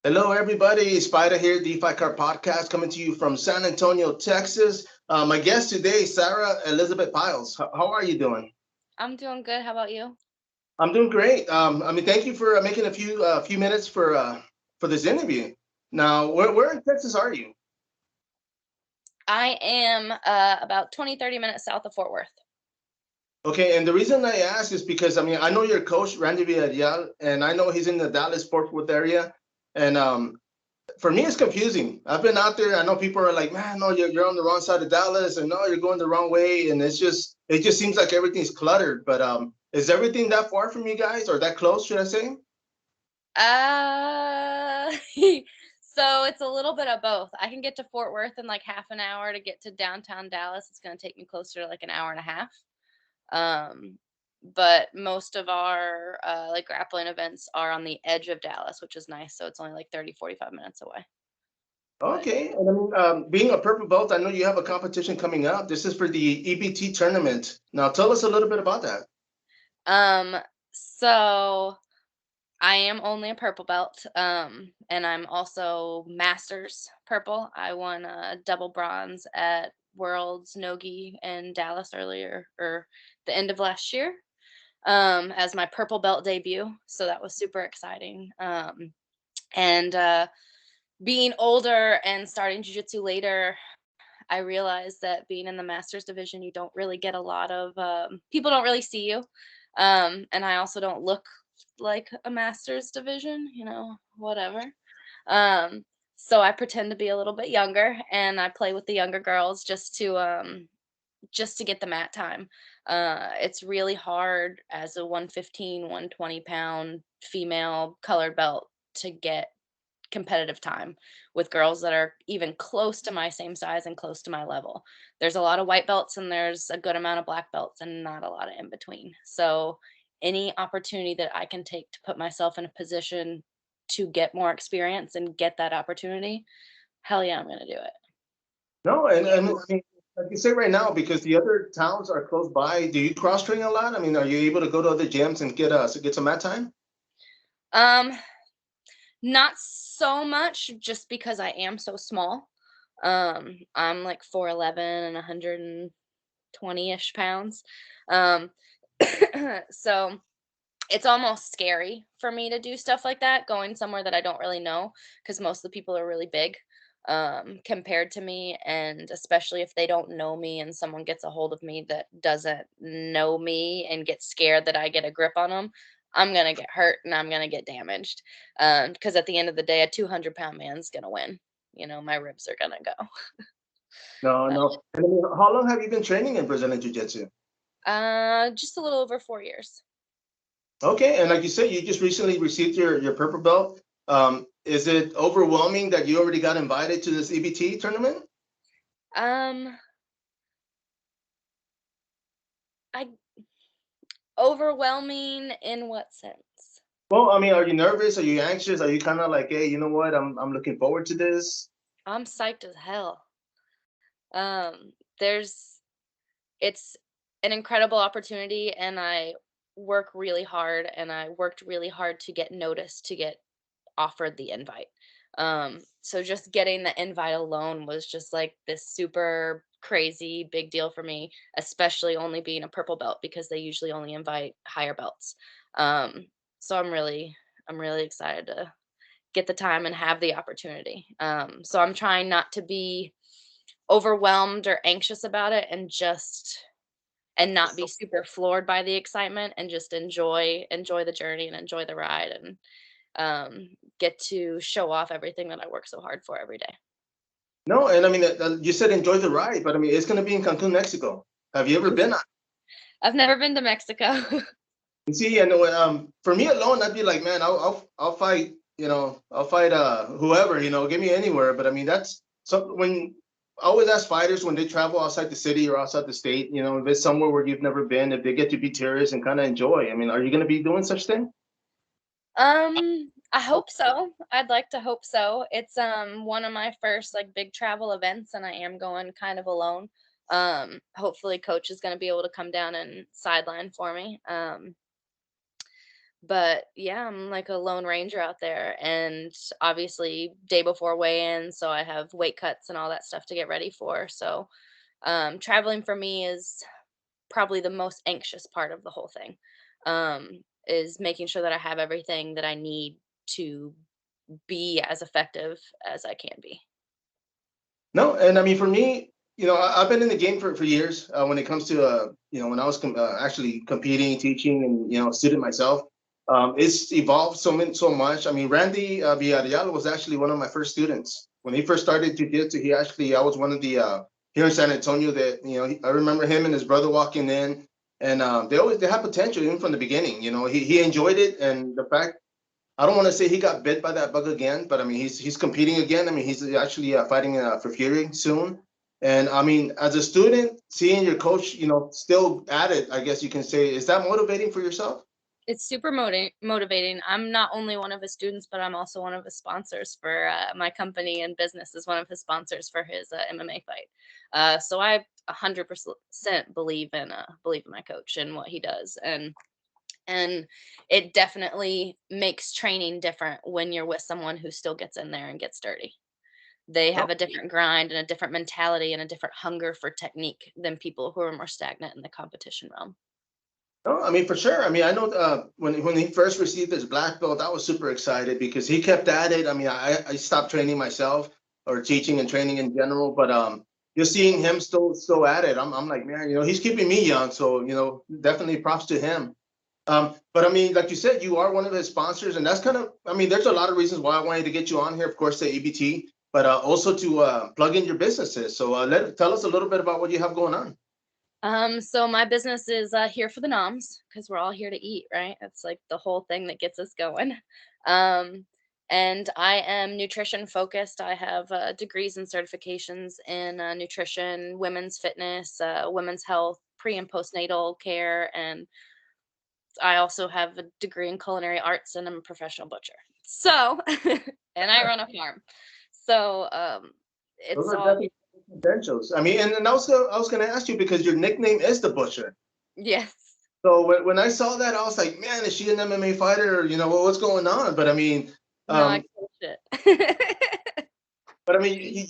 Hello, everybody. Spider here, DeFi Car Podcast, coming to you from San Antonio, Texas. My guest today, Sarah Elizabeth Pyles. How are you doing? I'm doing good. How about you? I'm doing great. Thank you for making a few minutes for this interview. Now, where in Texas are you? I am about 20-30 minutes south of Fort Worth. Okay, and the reason I ask is because I know your coach Randy Villarreal, and I know he's in the Dallas Fort Worth area, and for me, it's confusing. I've been out there. I know people are like, "Man, no, you're on the wrong side of Dallas," and "No, you're going the wrong way." And it just seems like everything's cluttered. But is everything that far from you guys, or that close, should I say? Uh, so it's a little bit of both. I can get to Fort Worth in like half an hour. To get to downtown Dallas, it's going to take me closer to like an hour and a half. Um, but most of our like grappling events are on the edge of Dallas, which is nice. So it's only like 30-45 minutes away. But Okay. And being a purple belt, I know you have a competition coming up. This is for the EBT tournament. Now, tell us a little bit about that. um, so I am only a purple belt, and I'm also masters purple. I won a double bronze at Worlds Nogi in Dallas earlier, or the end of last year, as my purple belt debut. So that was super exciting. And being older and starting jujitsu later, I realized that being in the masters division, you don't really get a lot of people don't really see you. And I also don't look like a master's division, whatever. Um, so I pretend to be a little bit younger and I play with the younger girls just to get the mat time. It's really hard as a 115, 120 pound female colored belt to get competitive time with girls that are even close to my same size and close to my level. There's a lot of white belts and there's a good amount of black belts and not a lot of in between. So any opportunity that I can take to put myself in a position to get more experience and get that opportunity, hell yeah, I'm going to do it. No, and like you say right now, because the other towns are close by, do you cross train a lot? Are you able to go to other gyms and get some mat time? Um, Not so much just because I am so small. I'm like 4'11" and 120-ish pounds. Um, so it's almost scary for me to do stuff like that, going somewhere that I don't really know, because most of the people are really big compared to me. And especially if they don't know me and someone gets a hold of me that doesn't know me and gets scared that I get a grip on them, I'm going to get hurt and I'm going to get damaged. Because at the end of the day, a 200-pound man's going to win. My ribs are going to go. No, no. And how long have you been training in Brazilian Jiu-Jitsu? Just a little over 4 years. Okay, and like you said, you just recently received your purple belt. Is it overwhelming that you already got invited to this EBT tournament? Um, I Overwhelming in what sense? Well, are you nervous? Are you anxious? Are you kind of like, hey, you know what? I'm looking forward to this. I'm psyched as hell. There's It's an incredible opportunity and I work really hard and I worked really hard to get noticed, to get offered the invite. So just getting the invite alone was just like this super crazy big deal for me, especially only being a purple belt because they usually only invite higher belts. Um, so I'm really excited to get the time and have the opportunity. So I'm trying not to be overwhelmed or anxious about it and not be super floored by the excitement and just enjoy the journey and enjoy the ride and get to show off everything that I work so hard for every day. No, and you said enjoy the ride, but it's going to be in Cancun, Mexico. Have you ever Mhm. been? I've never been to Mexico. You see, and for me alone, I'd be like, man, I'll fight, I'll fight whoever, give me anywhere. But that's so when I always ask fighters when they travel outside the city or outside the state, if it's somewhere where you've never been, if they get to be tourists and kind of enjoy. Are you going to be doing such thing? I hope so. I'd like to hope so. It's one of my first like big travel events and I am going kind of alone. Hopefully coach is going to be able to come down and sideline for me. But yeah, I'm like a lone ranger out there, and obviously day before weigh-in, so I have weight cuts and all that stuff to get ready for. So traveling for me is probably the most anxious part of the whole thing. Is making sure that I have everything that I need to be as effective as I can be. No, and I mean for me, I've been in the game for years. When it comes to when I was actually competing, teaching, and student myself, it's evolved so much. I mean, Randy Villarreal was actually one of my first students when he first started jiu-jitsu. I was one of the here in San Antonio that I remember him and his brother walking in, and they had potential even from the beginning. He enjoyed it, and the fact I don't want to say he got bit by that bug again, but I mean he's competing again. I mean he's actually fighting for Fury soon. And I mean, as a student, seeing your coach, still at it, I guess you can say, is that motivating for yourself? It's super motivating. I'm not only one of his students, but I'm also one of his sponsors for my company, and business is one of his sponsors for his MMA fight. So I 100% believe in my coach and what he does, and it definitely makes training different when you're with someone who still gets in there and gets dirty. They No, have a different grind and a different mentality and a different hunger for technique than people who are more stagnant in the competition realm. no, I mean for sure. I mean, I know when he first received his black belt, I was super excited because he kept at it. I mean, I stopped training myself or teaching and training in general, but just seeing him still at it, I'm like, man, he's keeping me young. So definitely props to him. But I mean, like you said, you are one of his sponsors, and that's kind of, I mean, there's a lot of reasons why I wanted to get you on here, of course, the EBT, but also to plug in your businesses. So tell us a little bit about what you have going on. So my business is here for the noms because we're all here to eat, right? That's like the whole thing that gets us going. Um, and I am nutrition focused. I have degrees and certifications in nutrition, women's fitness, women's health, pre and postnatal care, and I also have a degree in culinary arts, and I'm a professional butcher. So, and I run a farm. So, Those it's are all, definitely credentials. I mean, and also I was going to ask you because your nickname is the Butcher. yes. So when I saw that, I was like, man, is she an MMA fighter? Or, what's going on? But I mean, No, I um, kill shit.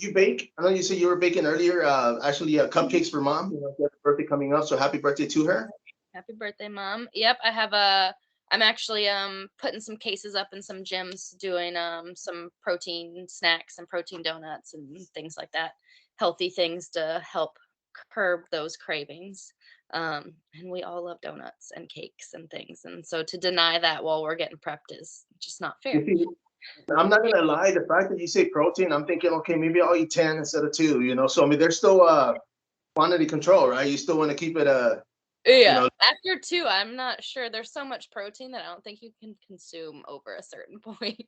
you bake. I know you said you were baking earlier. Actually, cupcakes for mom. She has her birthday coming up, so happy birthday to her. Happy birthday, mom. Yep, I have a I'm actually putting some cases up in some gyms doing some protein snacks and protein donuts and things like that. Healthy things to help curb those cravings. And we all love donuts and cakes and things. And so to deny that while we're getting prepped is just not You fair. see, I'm not gonna lie. The fact that you say protein, I'm thinking, okay, maybe I'll eat 10 instead of two. So I mean, there's still quantity control, right? You still want to keep it you Yeah. know, After two, I'm not sure. There's so much protein that I don't think you can consume over a certain point.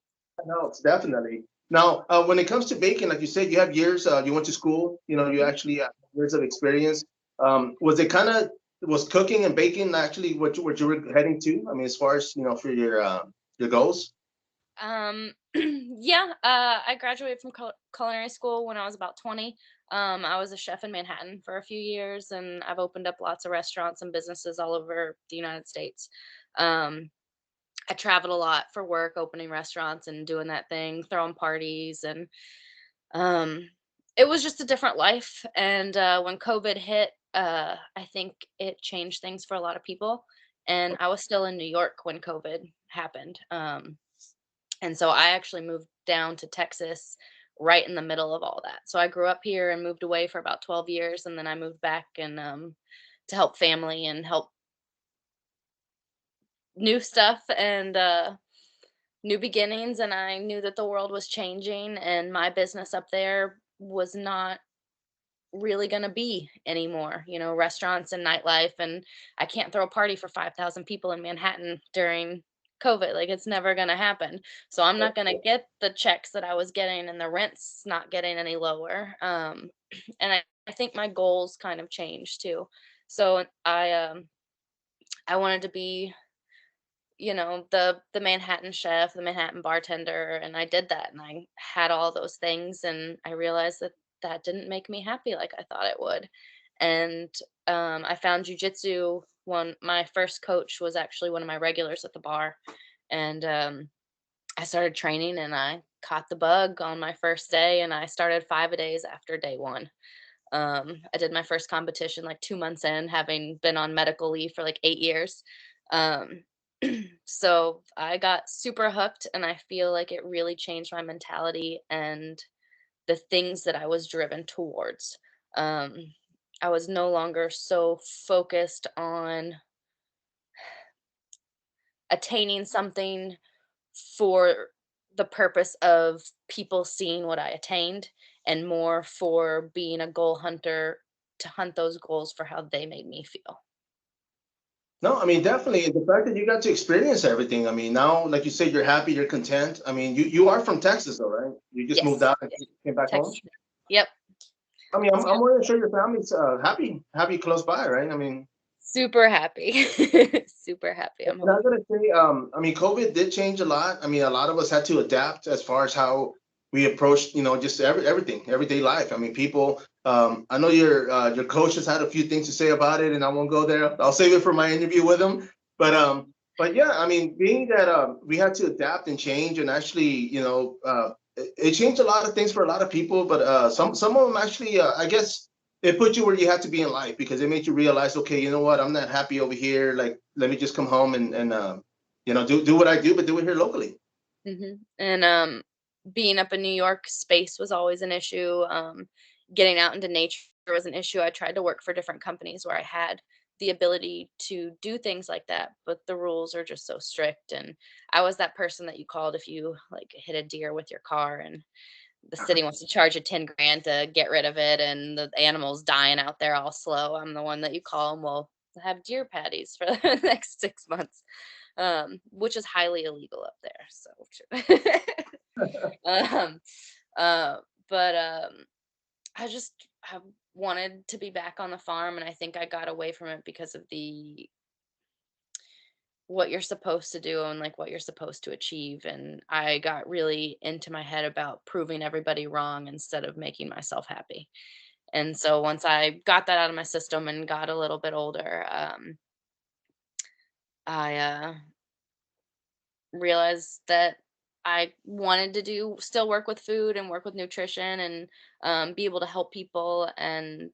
no, it's definitely. Now, when it comes to baking, like you said, you have years. You went to school. You actually have years of experience. Was it kind of was cooking and baking actually what you were heading to? I mean, as far as for your goals. Yeah, I graduated from culinary school when I was about 20. I was a chef in Manhattan for a few years, and I've opened up lots of restaurants and businesses all over the United States. Um, I traveled a lot for work, opening restaurants and doing that thing, throwing parties, and um, it was just a different life. And when COVID hit, I think it changed things for a lot of people. And I was still in New York when COVID happened. And so I actually moved down to Texas right in the middle of all that. So I grew up here and moved away for about 12 years, and then I moved back and to help family and help new stuff and new beginnings. And I knew that the world was changing, and my business up there was not really going to be anymore, restaurants and nightlife. And I can't throw a party for 5,000 people in Manhattan during COVID. Like, it's never going to happen. So I'm not going to get the checks that I was getting, and the rent's not getting any lower. And I think my goals kind of changed too. So I wanted to be, the Manhattan chef, the Manhattan bartender, and I did that, and I had all those things, and I realized that that didn't make me happy like I thought it would. And I found jujitsu. My first coach was actually one of my regulars at the bar, And I started training and I caught the bug on my first day and I started 5-a-days after day one. I did my first competition like 2 months in, having been on medical leave for like 8 years. Um, so I got super hooked and I feel like it really changed my mentality and the things that I was driven towards. Um, I was no longer so focused on attaining something for the purpose of people seeing what I attained and more for being a goal hunter to hunt those goals for how they made me feel. No, I mean, definitely the fact that you got to experience everything. I mean, now, like you said, you're happy, you're content. I mean, you are from Texas, though, right? You just moved Yes. out and Yes. came back home. Texas. Yep. I mean, I'm Yep. more than sure your family's happy close by, right? I mean, Super happy. Super happy I'm and home. I'm gonna say, I mean, COVID did change a lot. I mean, a lot of us had to adapt as far as how we approached, just everything, everyday life. I mean, people. I know your coach has had a few things to say about it, and I won't go there. I'll save it for my interview with him. But yeah, I mean, being that we had to adapt and change, and actually, it changed a lot of things for a lot of people. But some of them actually, I guess, it put you where you had to be in life because it made you realize, okay, you know what, I'm not happy over here. Like, let me just come home and do what I do, but do it here locally. And being up in New York, space was always an issue. Getting out into nature was an issue. I tried to work for different companies where I had the ability to do things like that, but the rules are just so strict. And I was that person that you called if you like hit a deer with your car and the city wants to charge you 10 grand to get rid of it and the animal's dying out there all slow. I'm the one that you call and will have deer patties for the next 6 months, which is highly illegal up there. So, um, uh, but I just have wanted to be back on the farm, and I think I got away from it because of the what you're supposed to do and like what you're supposed to achieve. And I got really into my head about proving everybody wrong instead of making myself happy. And so once I got that out of my system and got a little bit older, I realized that I wanted to do still work with food and work with nutrition and be able to help people and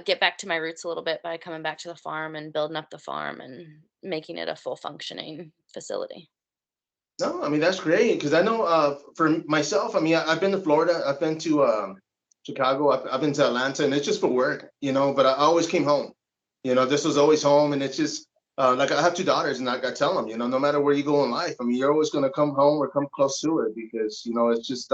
get back to my roots a little bit by coming back to the farm and building up the farm and making it a full functioning facility. No, I mean, that's great because I know for myself, I mean, I've been to Florida, I've been to Chicago, I've been to Atlanta, and it's just for work, but I always came home. This was always home, and it's just like I have two daughters, and I tell them, no matter where you go in life, I mean, you're always going to come home or come close to it because it's just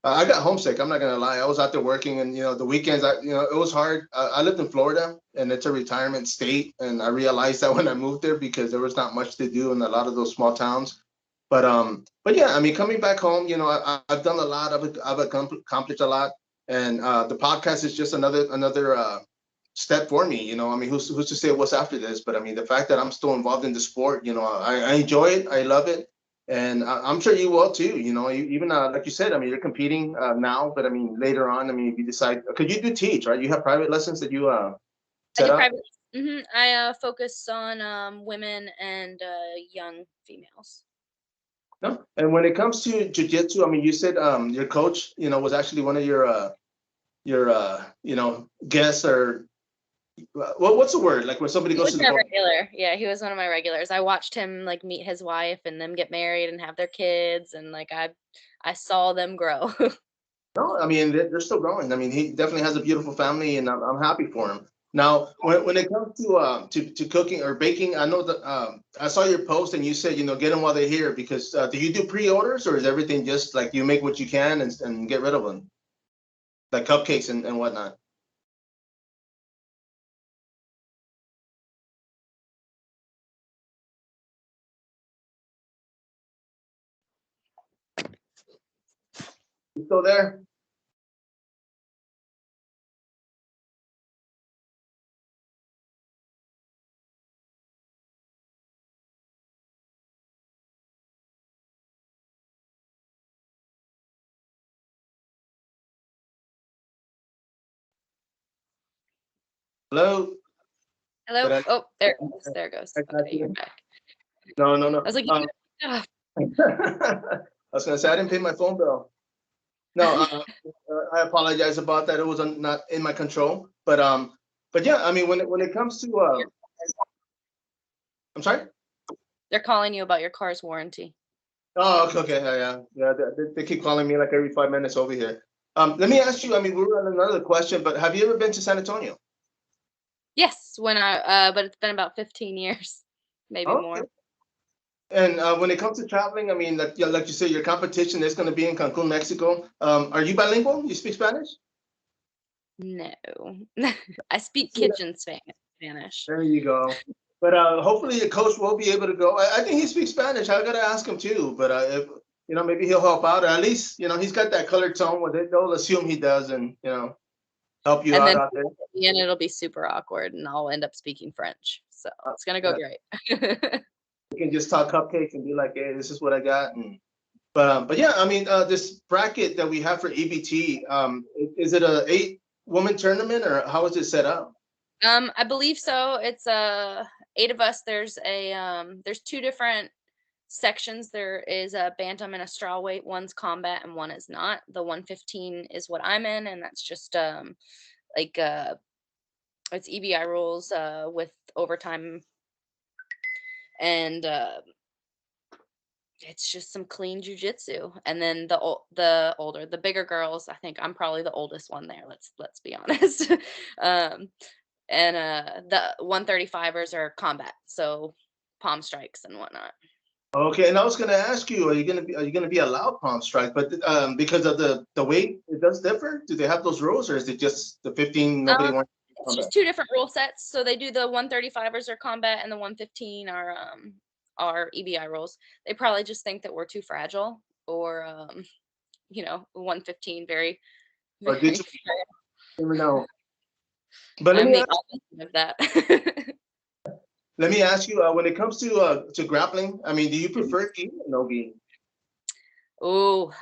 I got homesick. I'm not gonna lie. I was out there working, and the weekends, it was hard. I lived in Florida, and it's a retirement state, and I realized that when I moved there because there was not much to do in a lot of those small towns. But yeah, I mean, coming back home, I've done a lot. I've accomplished a lot, and the podcast is just another step for me. I mean, who's to say what's after this? But I mean, the fact that I'm still involved in the sport, I enjoy it. I love it, and I'm sure you will too. Even like you said, I mean, you're competing now, but I mean, later on, I mean, if you decide, because you do teach, right? You have private lessons that you I set do up. private. I focus on women and young females. No? And when it comes to jujitsu, I mean, you said your coach, was actually one of your guests or what's the word? Like when somebody He goes was to the my bar. regular. Yeah, he was one of my regulars. I watched him like meet his wife and them get married and have their kids and like I saw them grow. No, I mean they're still growing. I mean, he definitely has a beautiful family, and I'm happy for him. Now, when it comes to cooking or baking, I know that I saw your post and you said get them while they're here because do you do pre-orders or is everything just like you make what you can and get rid of them like cupcakes and whatnot? You still there? Hello. Hello? Did I? Oh, there it goes. There it goes. I got Okay, you're you. back. No, no, I no. was like, "Yeah." I was gonna say I didn't pay my phone bill. No, I apologize about that. It was not in my control. But yeah, I mean, when it comes to, I'm sorry. They're calling you about your car's warranty. Oh, okay, okay, yeah, yeah, yeah. They keep calling me like every 5 minutes over here. Let me ask you. I mean, we were on another question, but have you ever been to San Antonio? Yes, but it's been about 15 years, maybe Okay. more. And when it comes to traveling, I mean, like, yeah, like you say, your competition is going to be in Cancun, Mexico. Are you bilingual? You speak Spanish? No. I speak See, kitchen Spanish. there you go. But hopefully, your coach will be able to go. I think he speaks Spanish. I got to ask him too. But if maybe he'll help out, or at least he's got that colored tone with it. They'll assume he does, and help you And out then out there. and it'll be super awkward, and I'll end up speaking French. So it's gonna go Yeah, great. you can just talk cupcakes and be like, "Hey, this is what I got." But yeah, I mean, this bracket that we have for EBT, is it a 8-woman tournament, or how is it set up? I believe so. It's 8 of us. There's 2 different sections. There is a bantam and a strawweight. One's combat and one is not. The 115 is what I'm in, and that's just like it's EBI rules with overtime, and it's just some clean jujitsu. And then the bigger girls, I think I'm probably the oldest one there. Let's be honest. um, and the 135ers are combat, so palm strikes and whatnot. Okay, and I was gonna ask you, are you gonna be allowed palm strike? But because of the weight, it does differ. Do they have those rules, or is it just the 15? Nobody Um, wants it's combat. just 2 different rule sets. So they do the 135ers are combat and the 115 are EBI rules. They probably just think that we're too fragile, or 115 very Or did very you never know? But let I'm me the ask, opposite of that. let me ask you, when it comes to grappling, I mean, do you prefer gi or no gi? Oh,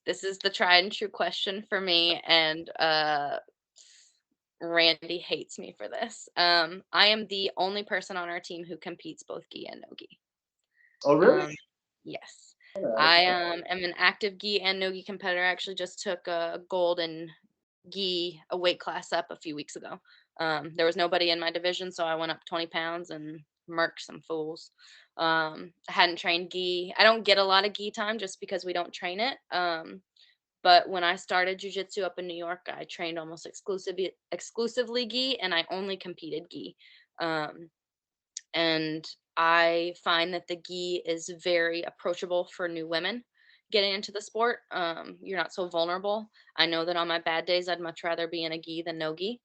this is the tried and true question for me, and Randy hates me for this. I am the only person on our team who competes both gi and no gi. Oh, really? Um, yes. Yeah. I am an active gi and no gi competitor. I actually just took a gold and gi a weight class up a few weeks ago. There was nobody in my division, so I went up 20 pounds and murked some fools. I hadn't trained gi. I don't get a lot of gi time just because we don't train it. But when I started jujitsu up in New York, I trained almost exclusively gi, and I only competed gi. Um, and I find that the gi is very approachable for new women getting into the sport. You're not so vulnerable. I know that on my bad days, I'd much rather be in a gi than no gi.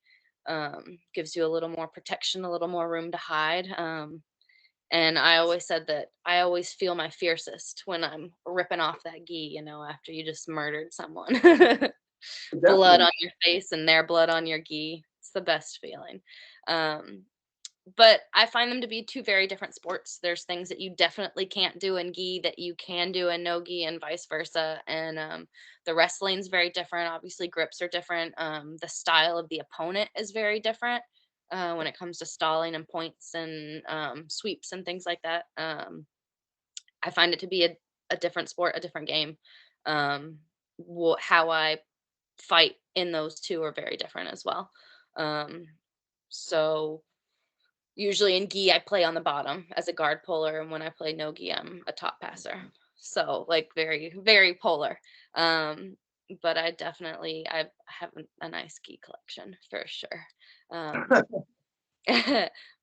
Gives you a little more protection, a little more room to hide. And I always said that I always feel my fiercest when I'm ripping off that gi, after you just murdered someone. Blood Definitely. on your face and their blood on your gi. It's the best feeling. Um, but I find them to be 2 very different sports. There's things that you definitely can't do in gi that you can do in no gi and vice versa. And the wrestling's very different. Obviously, grips are different. The style of the opponent is very different when it comes to stalling and points and sweeps and things like that. I find it to be a different sport, a different game. How I fight in those 2 are very different as well. Um, so usually in gi, I play on the bottom as a guard puller, and when I play no gi, I'm a top passer. So like very, very polar. Um, but I have a nice gi collection for sure. Um,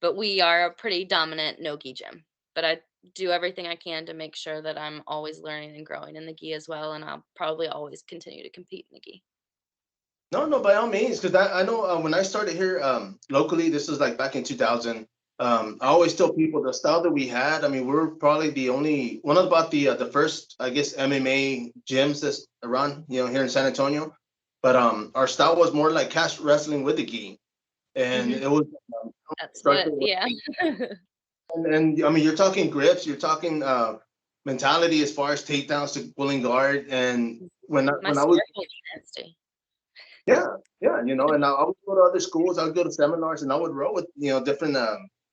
but we are a pretty dominant no gi gym. But I do everything I can to make sure that I'm always learning and growing in the gi as well, and I'll probably always continue to compete in the gi. No, no, by all means, because I know when I started here locally, this was like back in 2000. I always tell people the style that we had. I mean, we were probably the only one about the first, I guess, MMA gyms that's around, here in San Antonio. But our style was more like cash wrestling with the gi, and Hmm. it was That's structured. what, yeah. And I mean, you're talking grips, you're talking mentality as far as takedowns to pulling guard. And when I, My when I was snorkel nasty. Yeah, yeah, and I would go to other schools. I would go to seminars, and I would roll with different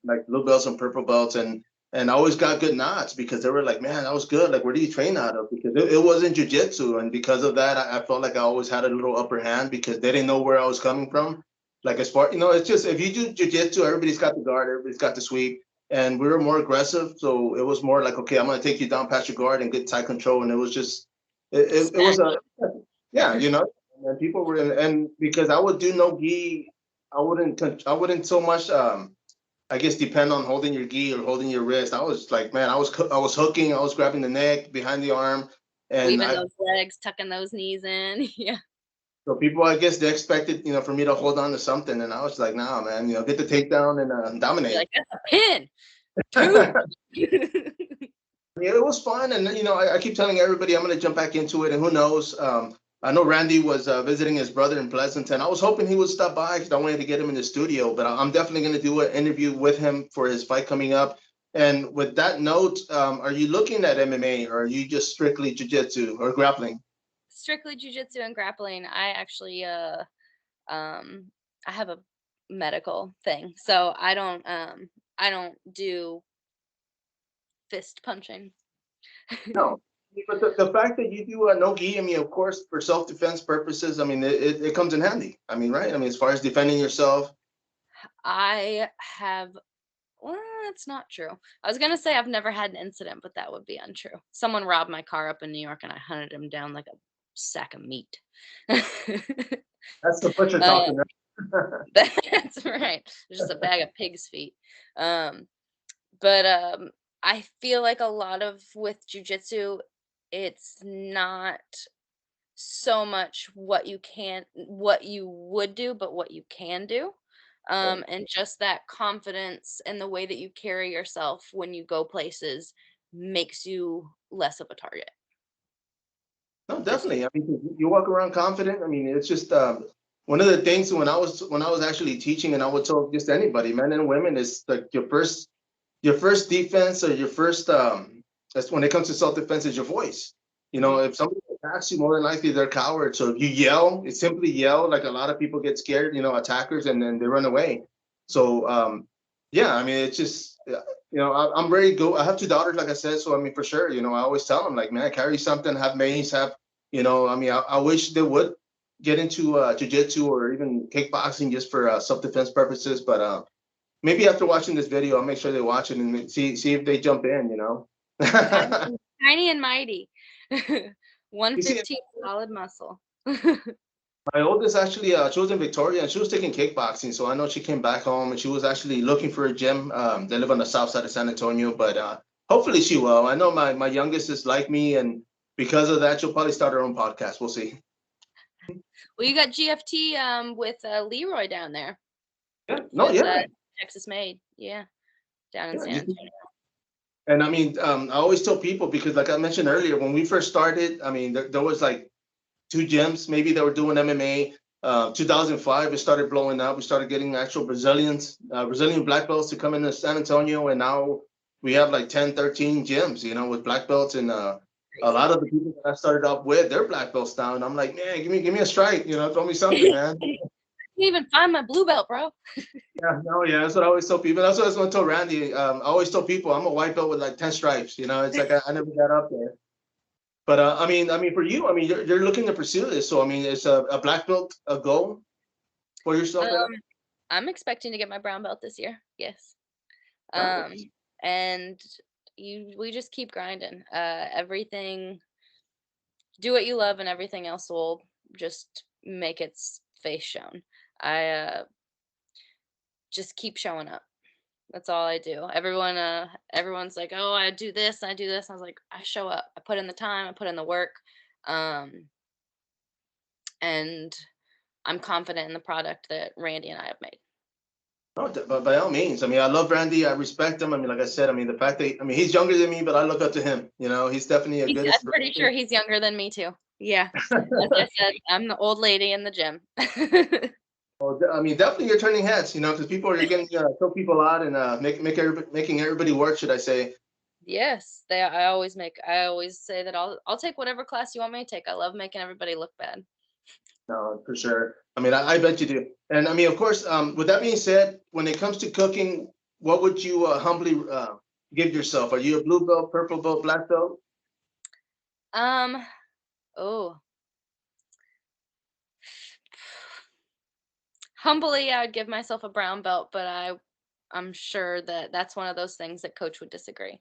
like blue belts and purple belts, and And I always got good nods because they were like, man, that was good. Like, where do you train out of? Because it wasn't jujitsu. And because of that, I felt like I always had a little upper hand because they didn't know where I was coming from. Like, as far, it's just, if you do jujitsu, everybody's got the guard, everybody's got the sweep. And we were more aggressive. So it was more like, okay, I'm going to take you down past your guard and get tight control. And it was just, it was a, yeah, and people were, and because I would do no gi, I wouldn't so much, I guess, depend on holding your gi or holding your wrist. I was like, man, I was hooking, I was grabbing the neck, behind the arm, and Weaving those legs, tucking those knees in. Yeah. so people, I guess, they expected, for me to hold on to something, and I was like, nah, man, get the takedown and You're dominate. like, that's a pin. Dude. Yeah, it was fun, and I keep telling everybody I'm gonna jump back into it, and who knows? I know Randy was visiting his brother in Pleasanton. I was hoping he would stop by because I wanted to get him in the studio, but I'm definitely gonna do an interview with him for his fight coming up. And with that note, are you looking at MMA or are you just strictly jiu-jitsu or grappling? Strictly jujitsu and grappling. I actually um I have a medical thing. So I don't do fist punching. No. But the fact that you do no gi, I mean, of course, for self-defense purposes, I mean, it comes in handy. I mean, right? I mean, as far as defending yourself. I have well, that's not true. I was gonna say I've never had an incident, but that would be untrue. Someone robbed my car up in New York and I hunted him down like a sack of meat. That's the butcher uh, talking. that's right. It's just a bag of pig's feet. Um, but I feel like a lot of with jujitsu, it's not so much what you would do, but what you can do. And just that confidence and the way that you carry yourself when you go places makes you less of a target. No, Just definitely. I mean, you walk around confident. I mean, it's just one of the things when I was actually teaching, and I would tell just anybody, men and women, is like your first defense or your first that's when it comes to self-defense is your voice. mhm. If somebody attacks you, more than likely they're cowards. So if you yell, it's simply yell. Like a lot of people get scared, attackers, and then they run away. So yeah, I mean, it's just I'm very go. I have two daughters, like I said. So I mean, for sure, I always tell them like, man, carry something, have mace, have I mean, I wish they would get into jiu-jitsu or even kickboxing just for self-defense purposes, but maybe after watching this video, I'll make sure they watch it and see if they jump in. Tiny, tiny and mighty. You see, 115 solid muscle. my oldest actually, she was in Victoria and she was taking kickboxing. So I know she came back home and she was actually looking for a gym. They live on the south side of San Antonio, but hopefully she will. I know my youngest is like me, and because of that, she'll probably start her own podcast. We'll see. Well, you got GFT with Leroy down there Yeah. No, with yeah. Texas Made. Yeah, down in Yeah. San Antonio. And I mean, I always tell people because, like I mentioned earlier, when we first started, I mean, there was like two gyms maybe that were doing MMA. 2005, it started blowing up. We started getting actual Brazilian black belts to come into San Antonio, and now we have like 10, 13 gyms, with black belts, and a Crazy. lot of the people that I started off with, they're black belts now, and I'm like, man, give me a strike, throw me something, man. Can't even find my blue belt, bro. Yeah, no, yeah, that's what I always tell people. That's what I was going to tell Randy. I always tell people I'm a white belt with like 10 stripes. It's like I never got up there. But I mean, for you, I mean, you're looking to pursue this. So I mean, it's a black belt a goal for yourself. Um, I'm expecting to get my brown belt this year. Yes. Um, Nice. and we just keep grinding. Everything, do what you love, and everything else will just make its face shown. I just keep showing up. That's all I do. Everyone's like, "Oh, I do this, I do this." I was like, "I show up. I put in the time, I put in the work." Um, and I'm confident in the product that Randy and I have made. No, but by all means. I mean, I love Randy. I respect him. I mean, like I said, I mean, the fact that I mean, he's younger than me, but I look up to him. He's definitely a good I'm pretty sure inspiration. he's younger than me too. Yeah. As I said, I'm the old lady in the gym. Well, I mean, definitely you're turning heads. Because people are getting throw people out and making everybody work. Should I say? Yes, I always say that I'll take whatever class you want me to take. I love making everybody look bad. No, for sure. I mean, I bet you do. And I mean, of course, with that being said, when it comes to cooking, what would you humbly give yourself? Are you a blue belt, purple belt, black belt? Um, oh, humbly, I would give myself a brown belt, but I'm sure that that's one of those things that coach would disagree.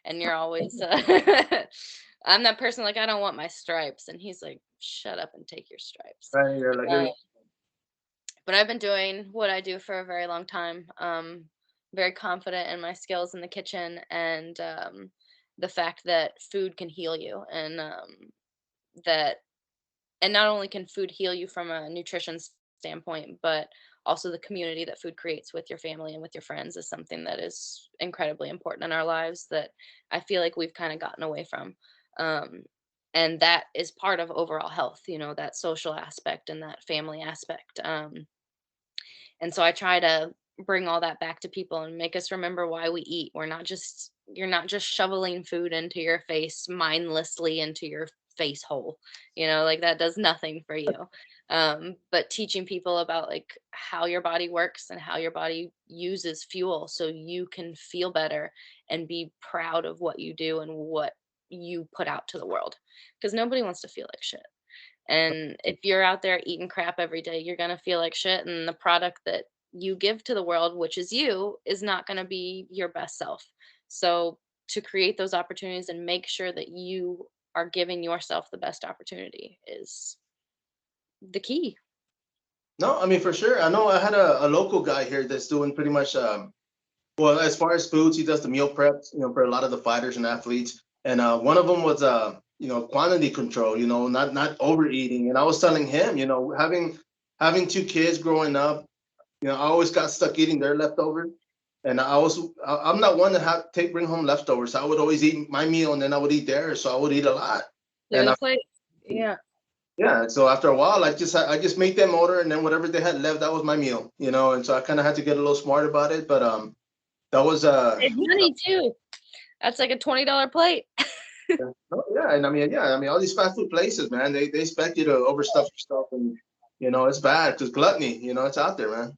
And you're always, I'm that person like, I don't want my stripes. And he's like, shut up and take your stripes. Right, you're like, Uh, but I've been doing what I do for a very long time. Very confident in my skills in the kitchen and the fact that food can heal you that and not only can food heal you from a nutrition standpoint, but also the community that food creates with your family and with your friends is something that is incredibly important in our lives that I feel like we've kind of gotten away from. Um, and that is part of overall health, that social aspect and that family aspect. And so I try to bring all that back to people and make us remember why we eat. You're not just shoveling food into your face mindlessly into your face hole. Like that does nothing for you. But teaching people about like how your body works and how your body uses fuel so you can feel better and be proud of what you do and what you put out to the world. Because nobody wants to feel like shit. And if you're out there eating crap every day, you're going to feel like shit. And the product that you give to the world, which is you, is not going to be your best self. So to create those opportunities and make sure that you are giving yourself the best opportunity is the key. no, I mean for sure. I know I had a local guy here that's doing pretty much well, as far as foods, he does the meal preps, for a lot of the fighters and athletes. And one of them was quantity control, not overeating. And I was telling him, having two kids growing up, I always got stuck eating their leftovers. And I'm not one to bring home leftovers. I would always eat my meal and then I would eat theirs, so I would eat a lot. Clear And the plate. Yeah. yeah, so after a while, I just make them order, and then whatever they had left, that was my meal, And so I kind of had to get a little smart about it, but that was Save money too. That's like a $20 plate. oh, yeah, and I mean, all these fast food places, man, they expect you to overstuff yourself, and it's bad because gluttony, it's out there, man.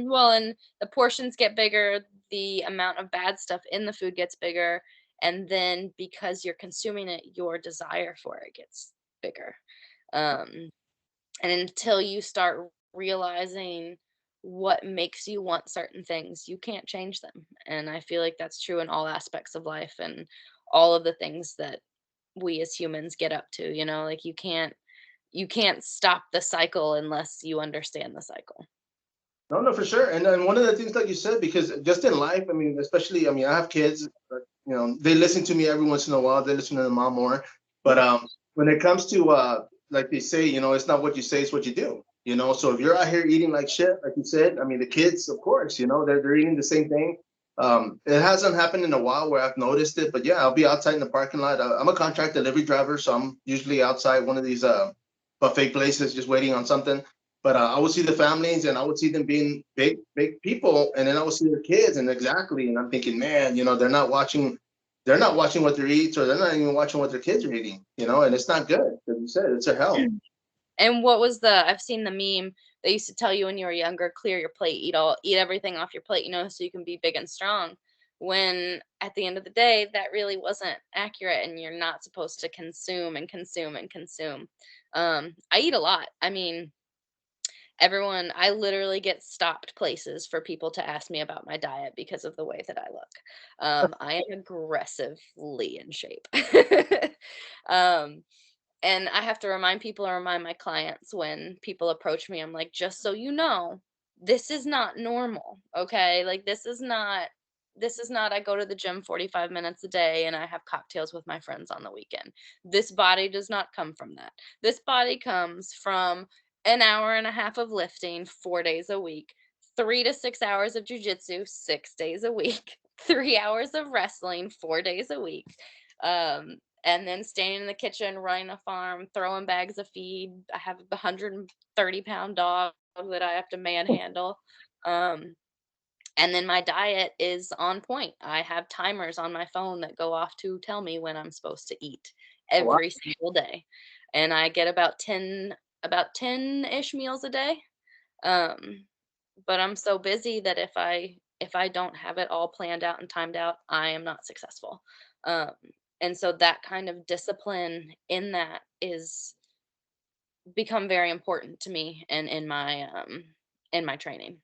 Well, and the portions get bigger, the amount of bad stuff in the food gets bigger, and then because you're consuming it, your desire for it gets bigger. Um, and until you start realizing what makes you want certain things, you can't change them. And I feel like that's true in all aspects of life and all of the things that we as humans get up to, like you can't stop the cycle unless you understand the cycle. No, no, for sure. And then one of the things, like you said, because just in life, I mean, especially, I mean, I have kids, but, they listen to me every once in a while. They listen to their mom more. But when it comes to, like they say, it's not what you say, it's what you do. So if you're out here eating like shit, like you said, I mean, the kids, of course, they're eating the same thing. It hasn't happened in a while where I've noticed it, but yeah, I'll be outside in the parking lot. I'm a contract delivery driver, so I'm usually outside one of these buffet places, just waiting on something. But I would see the families, and I would see them being big, big people, and then I would see their kids, and exactly, and I'm thinking, man, they're not watching what they eat, or they're not even watching what their kids are eating, and it's not good. As you said, it's their health. And I've seen the meme they used to tell you when you were younger, clear your plate, eat everything off your plate, so you can be big and strong. When at the end of the day, that really wasn't accurate and you're not supposed to consume and consume and consume. I eat a lot. I mean, I literally get stopped places for people to ask me about my diet because of the way that I look. I am aggressively in shape. um, and I have to remind people or remind my clients when people approach me, I'm like, just so you know, this is not normal. Okay. Like, this is not, I go to the gym 45 minutes a day and I have cocktails with my friends on the weekend. This body does not come from that. This body comes from an hour and a half of lifting 4 days a week, 3 to 6 hours of jujitsu 6 days a week, 3 hours of wrestling 4 days a week. And then standing in the kitchen, running a farm, throwing bags of feed. I have a 130-pound dog that I have to manhandle. Um, and then my diet is on point. I have timers on my phone that go off to tell me when I'm supposed to eat Oh, wow. every single day. And I get about 10-ish meals a day. Um, but I'm so busy that if I if I don't have it all planned out and timed out, I am not successful. Um, and so that kind of discipline in that is become very important to me and in my training.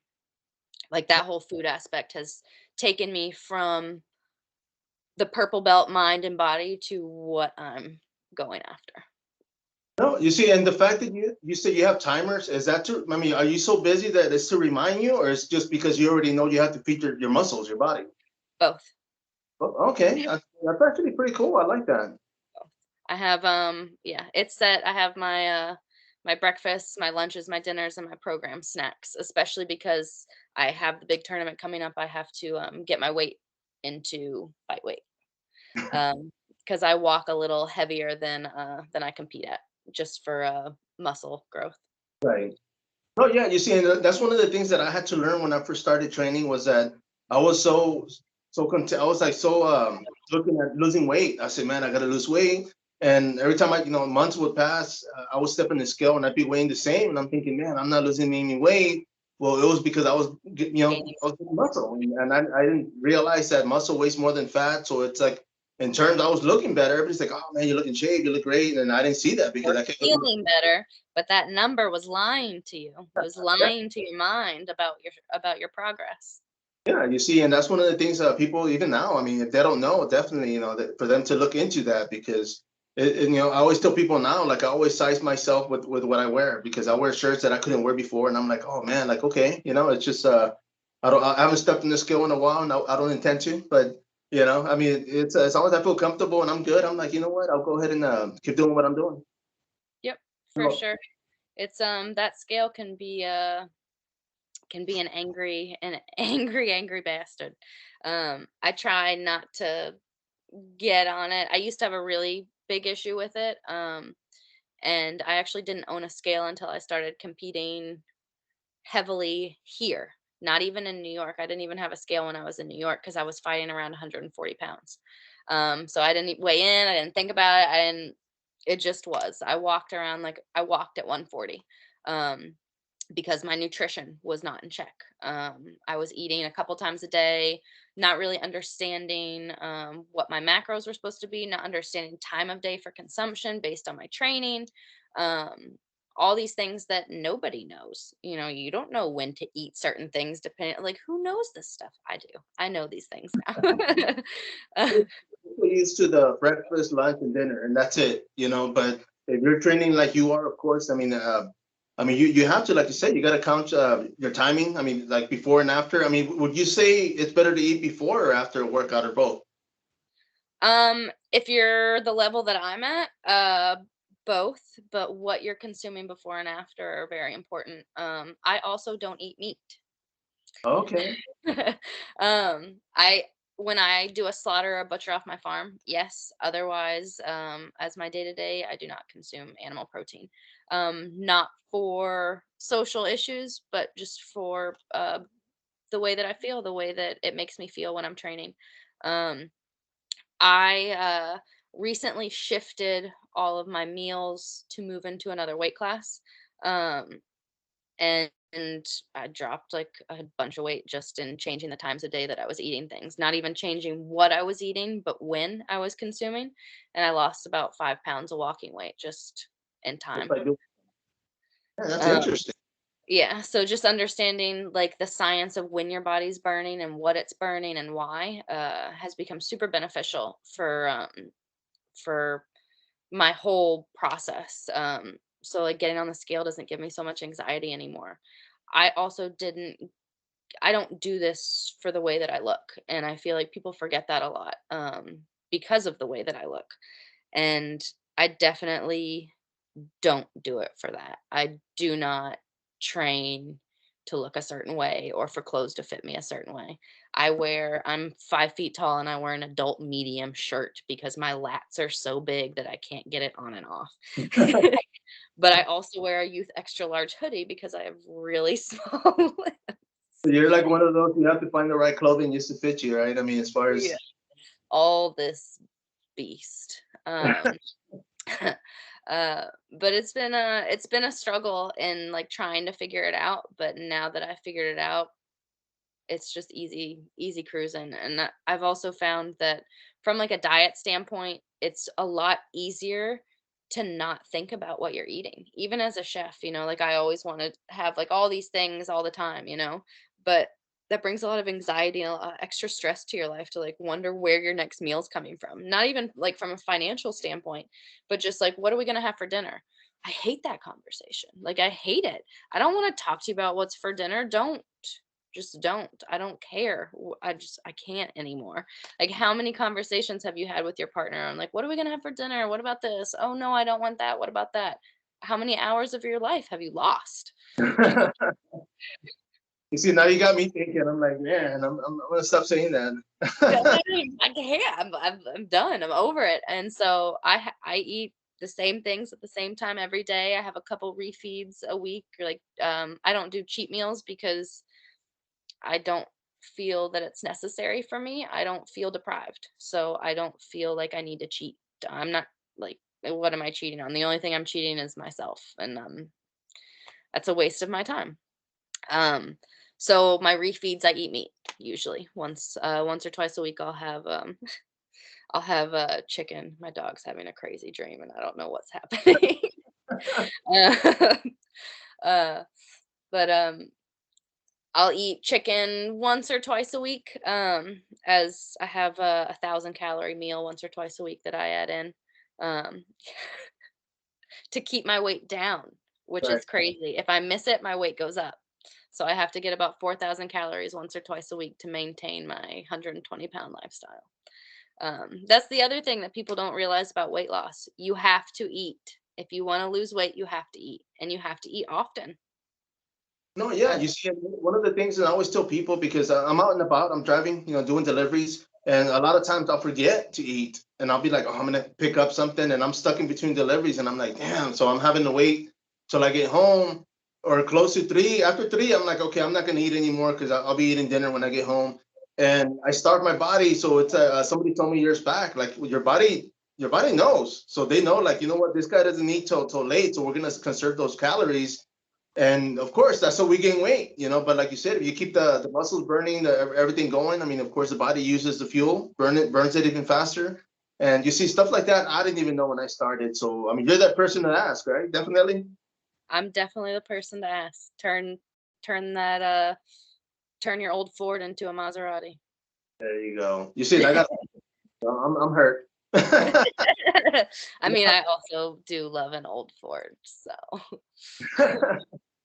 Like that whole food aspect has taken me from the purple belt mind and body to what I'm going after. No, you see, and the fact that you said you have timers, is that to, I mean, are you so busy that it's to remind you, or it's just because you already know you have to feed your muscles, your body? Both. Okay, that's actually pretty cool. I like that. I have yeah, it's set. I have my my breakfasts, my lunches, my dinners, and my program snacks, especially because I have the big tournament coming up. I have to get my weight into fight weight. Because I walk a little heavier than I compete at, just for muscle growth. Right. Oh yeah, you see, and that's one of the things that I had to learn when I first started training was that I was so content. I was like so looking at losing weight. I said, man, I gotta lose weight. And every time months would pass, I would step in the scale and I'd be weighing the same, and I'm thinking, man, I'm not losing any weight. Well, it was because I was, Gaining. I was getting muscle, and I didn't realize that muscle weighs more than fat. So it's like, in terms, I was looking better. Everybody's like, oh man, you look in shape, you look great, and I didn't see that because Or I kept looking. feeling better, but that number was lying to you. It was lying to your mind about your progress. Yeah, you see, and that's one of the things that people even now, I mean, if they don't know, definitely, that for them to look into that because I always tell people now, like I always size myself with what I wear because I wear shirts that I couldn't wear before, and I'm like, oh man, like okay, it's just I haven't stepped in the scale in a while, and I don't intend to, but I mean, it's as long as I feel comfortable and I'm good, I'm like, you know what, I'll go ahead and keep doing what I'm doing. Yep, for Well, sure. It's that scale can be an angry bastard. I try not to get on it. I used to have a really big issue with it. And I actually didn't own a scale until I started competing heavily here. Not even in New York. I didn't even have a scale when I was in New York because I was fighting around 140 pounds. So I didn't weigh in. I didn't think about it. I didn't. It just was. I walked around like I walked at 140. Um, because my nutrition was not in check. I was eating a couple times a day, not really understanding what my macros were supposed to be, not understanding time of day for consumption based on my training. Um, all these things that nobody knows. You don't know when to eat certain things depending, like who knows this stuff? I do. I know these things now. Uh, people used to the breakfast, lunch, and dinner, and that's it. But if you're training like you are, of course, I mean, you have to, like you said, you got to count your timing. I mean, like before and after. I mean, would you say it's better to eat before or after a workout or both? if you're the level that I'm at, both, but what you're consuming before and after are very important. I also don't eat meat. Okay. I when I do a slaughter or butcher off my farm, yes. Otherwise, as my day to day, I do not consume animal protein. Not for social issues, but just for the way that I feel, the way that it makes me feel when I'm training. Um, I recently shifted all of my meals to move into another weight class. Um, and I dropped like a bunch of weight just in changing the times of day that I was eating things, not even changing what I was eating, but when I was consuming. And I lost about 5 pounds of walking weight just in If time. I do, yeah, that's Um, interesting. yeah, so just understanding like the science of when your body's burning and what it's burning and why has become super beneficial for my whole process. So like getting on the scale doesn't give me so much anxiety anymore. I also didn't I don't do this for the way that I look, and I feel like people forget that a lot because of the way that I look. And I definitely don't do it for that. I do not train to look a certain way or for clothes to fit me a certain way. I'm 5 feet tall and I wear an adult medium shirt because my lats are so big that I can't get it on and off. But I also wear a youth extra large hoodie because I have really small lips. So you're like one of those, you have to find the right clothing just to fit you, right? I mean, as far Yeah. as All this beast. Uh, but it's been a struggle in like trying to figure it out. But now that I figured it out, it's just easy cruising. And I've also found that from like a diet standpoint, it's a lot easier to not think about what you're eating. Even as a chef, like I always want to have like all these things all the time, but that brings a lot of anxiety and a lot of extra stress to your life to like wonder where your next meal's coming from. Not even like from a financial standpoint, but just like what are we going to have for dinner? I hate that conversation. Like I hate it. I don't want to talk to you about what's for dinner. Don't. Just don't. I don't care. I can't anymore. Like how many conversations have you had with your partner on like what are we going to have for dinner? What about this? Oh no, I don't want that. What about that? How many hours of your life have you lost? You see, now you got me thinking. I'm like, man, I'm gonna stop saying Yeah, that. I can't. I'm done. I'm over it. And so I eat the same things at the same time every day. I have a couple refeeds a week. Or like I don't do cheat meals because I don't feel that it's necessary for me. I don't feel deprived. So I don't feel like I need to cheat. I'm not like what am I cheating on? The only thing I'm cheating is myself. And that's a waste of my time. Um so my refeeds I eat meat usually once or twice a week I'll have chicken. My dog's having a crazy dream and I don't know what's happening. uh, uh, but I'll eat chicken once or twice a week, as I have a 1,000-calorie meal once or twice a week that I add in, um, to keep my weight down, which Right. is crazy. If I miss it, my weight goes up. So I have to get about 4,000 calories once or twice a week to maintain my 120-pound lifestyle. That's the other thing that people don't realize about weight loss. You have to eat. If you want to lose weight, you have to eat, and you have to eat often. No, yeah, Uh, you see, one of the things that I always tell people because I'm out and about, I'm driving, doing deliveries, and a lot of times I'll forget to eat, and I'll be like, oh, I'm gonna pick up something, and I'm stuck in between deliveries, and I'm like, damn, so I'm having to wait till I get home or close to three. After three, I'm like, okay, I'm not gonna eat anymore because I'll be eating dinner when I get home, and I starve my body. So it's somebody told me years back, like your body knows, so they know, like, you know what, this guy doesn't eat till late, so we're gonna conserve those calories, and of course, that's how we gain weight. But like you said, if you keep the muscles burning, everything going, I mean, of course, the body uses the fuel, burns it even faster. And you see stuff like that. I didn't even know when I started. So, I mean, you're that person to ask, right? Definitely. I'm definitely the person to ask. Turn that turn your old Ford into a Maserati. There you go. You see, I got, I'm hurt. I mean, I also do love an old Ford, so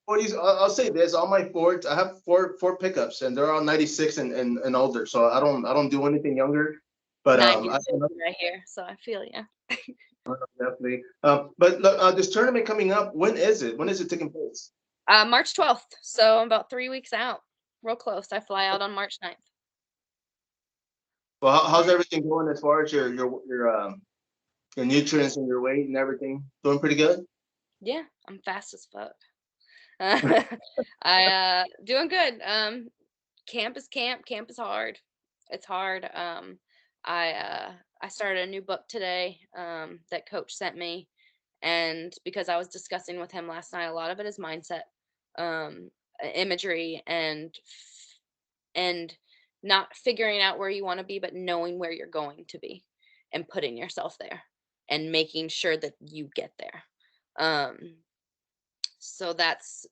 Well, I'll say this: all my Fords, I have four pickups, and they're all 96 and older. So I don't do anything younger. But 90s baby right here, so I feel you. definitely. But look, this tournament coming up, when is it? When is it taking place? March 12th, so I'm about 3 weeks out. Real close. I fly out on March 9th. Well, how's Yeah. everything going as far as your nutrients and your weight and everything? Doing pretty good? Yeah, I'm fast as fuck. I doing good. Camp is camp. Camp is hard. It's hard. I started a new book today that coach sent me, and because I was discussing with him last night, a lot of it is mindset, imagery, and not figuring out where you want to be, but knowing where you're going to be, and putting yourself there, and making sure that you get there. So that's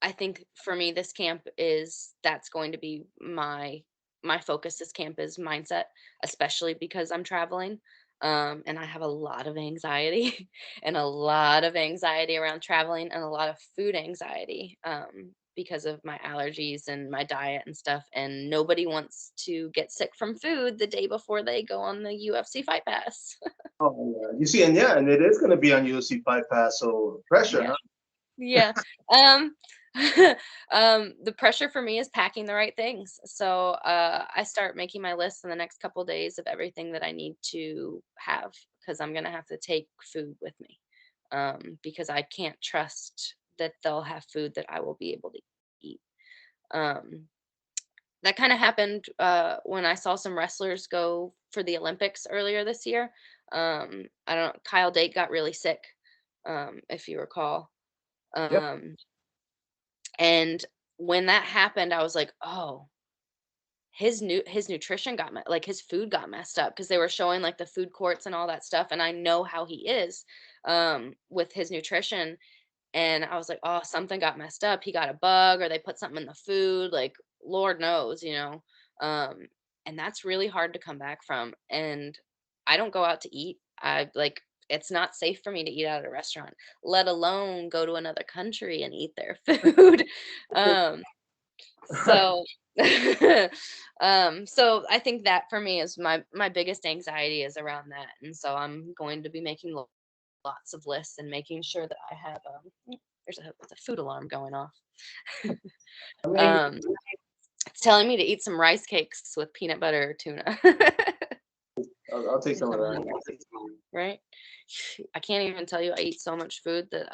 I think for me, this camp is that's going to be my focus. This camp is mindset, especially because I'm traveling, and I have a lot of anxiety, and a lot of anxiety around traveling, and a lot of food anxiety, because of my allergies and my diet and stuff. And nobody wants to get sick from food the day before they go on the UFC Fight Pass. Oh, yeah. You see, and yeah, and it is going to be on UFC Fight Pass, so pressure, Yeah. huh? Yeah. Um, the pressure for me is packing the right things. So I start making my list in the next couple days of everything that I need to have because I'm gonna have to take food with me. Because I can't trust that they'll have food that I will be able to eat. Um, that kind of happened when I saw some wrestlers go for the Olympics earlier this year. I don't Kyle Date got really sick, if you recall. Yep. And when that happened, I was like, "Oh." his nutrition like his food got messed up because they were showing like the food courts and all that stuff, and I know how he is with his nutrition. And I was like, oh, something got messed up. He got a bug or they put something in the food, like Lord knows, um and that's really hard to come back from. And I don't go out to eat. I like It's not safe for me to eat out at a restaurant, let alone go to another country and eat their food. um so so I think that for me is my biggest anxiety is around that. And so I'm going to be making lots of lists and making sure that I have there's a food alarm going off. I mean, um it's telling me to eat some rice cakes with peanut butter or tuna. I'll take some Because of I'm that. hungry, right? I can't even tell you I eat so much food that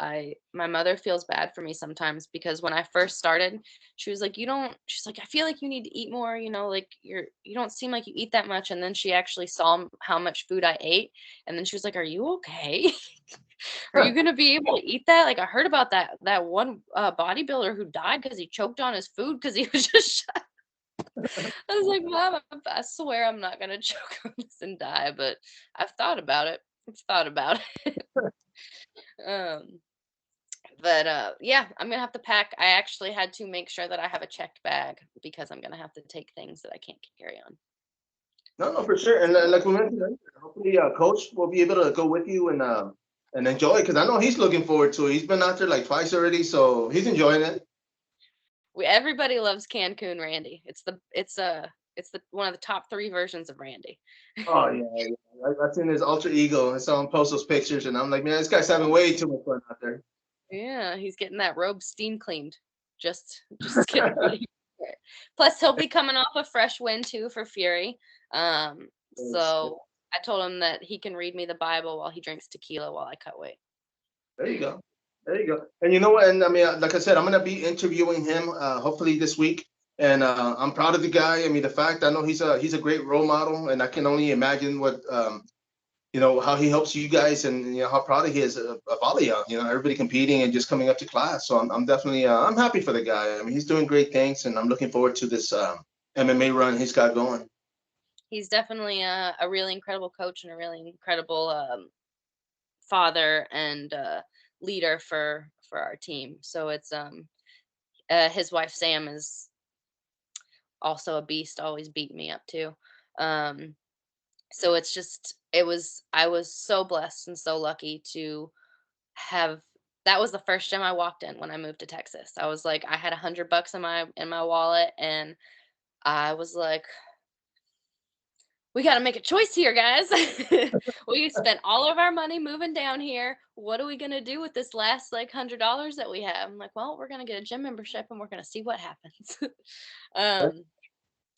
my mother feels bad for me sometimes, because when I first started, she was like, she's like, I feel like you need to eat more, like you don't seem like you eat that much. And then she actually saw how much food I ate. And then she was like, are you okay? Are you gonna be able to eat that? Like, I heard about that one bodybuilder who died because he choked on his food because he was just I was like, "Mom, I swear I'm not gonna choke on this and die," but I've thought about it. I've thought about it. Um, but yeah, I'm gonna have to pack. I actually had to make sure that I have a checked bag because I'm gonna have to take things that I can't carry on. No, no, for sure. And like we mentioned earlier, hopefully, Coach will be able to go with you and enjoy because I know he's looking forward to it. He's been out there like twice already, so he's enjoying it. Everybody loves Cancun Randy. It's the one of the top 3 versions of Randy. Oh yeah, yeah. I've seen his alter ego and saw him post those pictures, and I'm like, man, this guy's having way too much fun out there. Yeah, he's getting that robe steam cleaned. Just getting ready for it. Plus, he'll be coming off a fresh win too for Fury. So I told him that he can read me the Bible while he drinks tequila while I cut weight. There you go. There you go. And you know what? And I mean, like I said, I'm gonna be interviewing him hopefully this week. And I'm proud of the guy. I mean, the fact I know he's a great role model, and I can only imagine what how he helps you guys, and how proud he is of all of y'all. Everybody competing and just coming up to class. So I'm definitely I'm happy for the guy. I mean, he's doing great things, and I'm looking forward to this MMA run he's got going. He's definitely a really incredible coach and a really incredible father and leader for our team. So it's his wife Sam is also a beast, always beating me up too. Um, so I was so blessed and so lucky to have that was the first gym I walked in when I moved to Texas. I was like, I had $100 in my wallet, and I was like, we got to make a choice here, guys. We spent all of our money moving down here. What are we gonna do with this last like $100 that we have? I'm like, well, we're gonna get a gym membership and we're gonna see what happens. um,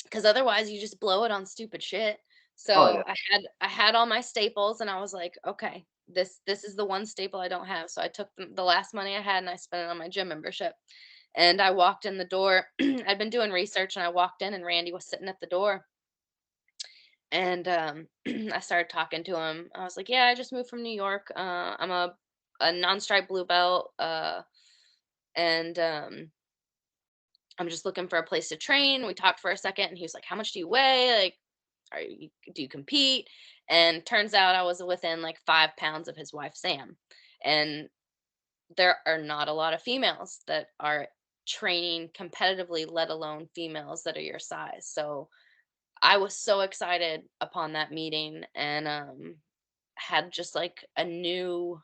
because otherwise you just blow it on stupid shit. Oh So yeah. I had all my staples, and I was like, okay, this is the one staple I don't have. So I took the last money I had and I spent it on my gym membership. And I walked in the door. I'd been doing research, and I walked in and Randy was sitting at the door. And I started talking to him. I was like, yeah, I just moved from New York. I'm a non-stripe blue belt. And I'm just looking for a place to train. We talked for a second, and he was like, how much do you weigh? Like, do you compete? And turns out I was within like 5 pounds of his wife Sam. And there are not a lot of females that are training competitively, let alone females that are your size. So I was so excited upon that meeting, and had just like new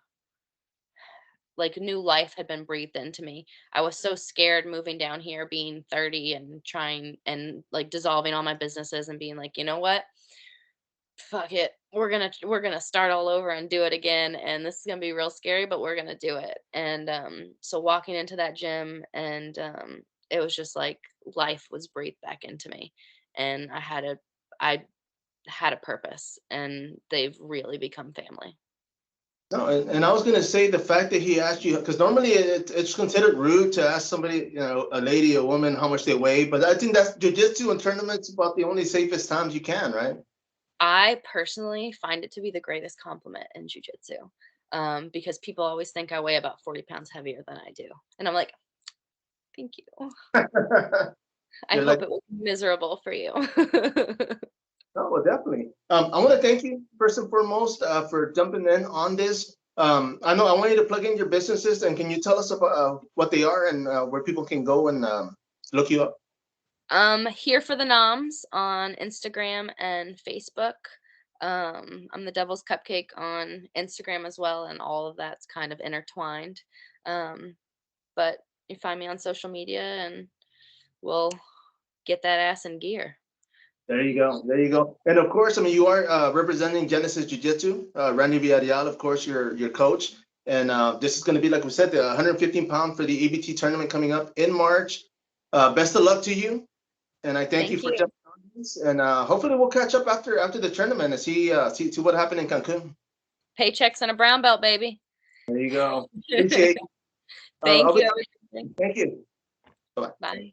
life had been breathed into me. I was so scared moving down here being 30 and trying and like dissolving all my businesses and being like, you know what? Fuck it. We're gonna start all over and do it again. And this is gonna be real scary, but we're gonna do it. And so walking into that gym, and it was just like life was breathed back into me. And I had a purpose, and they've really become family. No, and I was gonna say the fact that he asked you because normally it's considered rude to ask somebody, a lady, a woman, how much they weigh. But I think that's jujitsu and tournaments about the only safest times you can, right? I personally find it to be the greatest compliment in jujitsu, because people always think I weigh about 40 pounds heavier than I do. And I'm like, thank you. I You're like, hope it was miserable for you. no, well, definitely. I want to thank you first and foremost for jumping in on this. I know I want you to plug in your businesses, and can you tell us about what they are and where people can go and look you up? Here for the Noms on Instagram and Facebook. I'm the Devil's Cupcake on Instagram as well, and all of that's kind of intertwined. Um, but you find me on social media and we'll get that ass in gear. There you go. There you go. And of course, I mean, you are representing Genesis Jiu Jitsu. Randy Villarreal, of course, your coach. And this is going to be, like we said, the 115-pound for the EBT tournament coming up in March. Best of luck to you. And I thank you Thank for you. jumping on this. And hopefully we'll catch up after the tournament and see what happened in Cancun. Paychecks and a brown belt, baby. There you go. Appreciate it. I'll Thank be you. Thank you. Bye-bye. Bye.